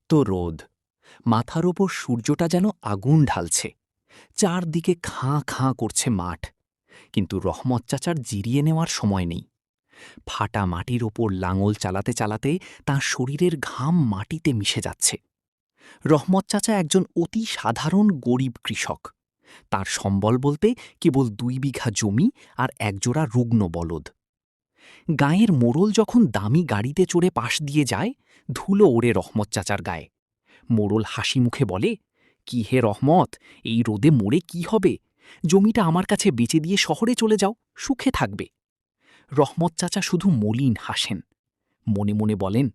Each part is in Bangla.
শক্ত রোদ, মাথার ওপর সূর্যটা যেন আগুন ঢালছে, চারদিকে খাঁ খাঁ করছে মাঠ। কিন্তু রহমত চাচার জিরিয়ে নেওয়ার সময় নেই। ফাটা মাটির ওপর লাঙল চালাতে চালাতে তাঁর শরীরের ঘাম মাটিতে মিশে যাচ্ছে। রহমত চাচা একজন অতি সাধারণ গরিব কৃষক। তার সম্বল বলতে কেবল ২ বিঘা জমি আর একজোড়া রুগ্ন বলদ। গাঁয়ের মোড়ল যখন দামি গাড়িতে চড়ে পাশ দিয়ে যায়, ধুলো ওড়ে রহমত চাচার গায়ে। মোড়ল হাসি মুখে বলে, কি হে রহমত, এই রোদে মরে কি হবে? জমিটা আমার কাছে বেচে দিয়ে শহরে চলে যাও, সুখে থাকবে। রহমত চাচা শুধু মলিন হাসেন, মনে মনে বলেন,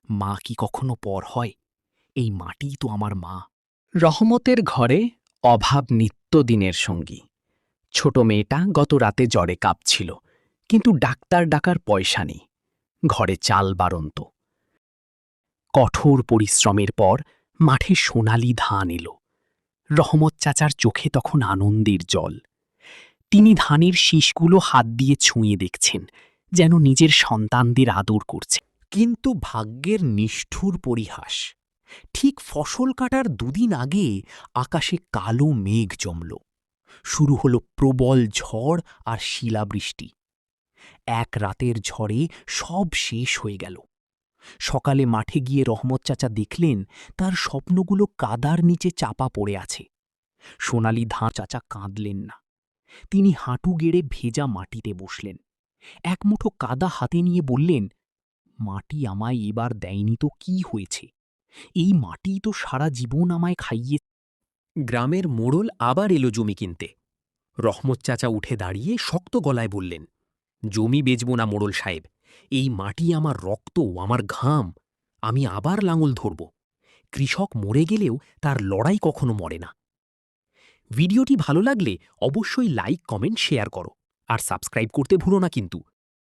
মা কি কখনো পর হয়? এই মাটিই তো আমার মা। রহমতের ঘরে অভাব নিত্যদিনের সঙ্গী। ছোট মেয়েটা গত রাতে জ্বরে কাঁপছিল, কিন্তু ডাক্তার ডাকার পয়সা নেই। ঘরে চাল বাড়ন্ত। কঠোর পরিশ্রমের পর মাঠে সোনালি ধান এলো। রহমত চাচার চোখে তখন আনন্দের জল। তিনি ধানের শীষগুলো হাত দিয়ে ছুঁয়ে দেখছেন, যেন নিজের সন্তানদের আদর করছে। কিন্তু ভাগ্যের নিষ্ঠুর পরিহাস। ঠিক ফসল কাটার ২ দিন আগে আকাশে কালো মেঘ জমল। শুরু হলো প্রবল ঝড় আর শিলাবৃষ্টি। এক রাতের ঝড়ে সব শেষ হয়ে গেল। সকালে মাঠে গিয়ে রহমত চাচা দেখলেন তার স্বপ্নগুলো কাদার নিচে চাপা পড়ে আছে। সোনালি ধান। চাচা কাঁদলেন না। তিনি হাঁটু গেড়ে ভেজা মাটিতে বসলেন, এক মুঠো কাদা হাতে নিয়ে বললেন, মাটি আমায় এবার দেয়নি তো কি হয়েছে? এই মাটিই তো সারা জীবন আমায় খাইয়ে। গ্রামের মোড়ল আবার এলো জমি কিনতে। রহমত চাচা উঠে দাঁড়িয়ে শক্ত গলায় বললেন, জমি বেচব না মোড়ল সাহেব, এই মাটি আমার রক্ত, আমার ঘাম। আমি আবার লাঙল ধরব। কৃষক মরে গেলেও তার লড়াই কখনো মরে না। ভিডিওটি ভালো লাগলে অবশ্যই লাইক, কমেন্ট, শেয়ার করো আর সাবস্ক্রাইব করতে ভুলো না কিন্তু।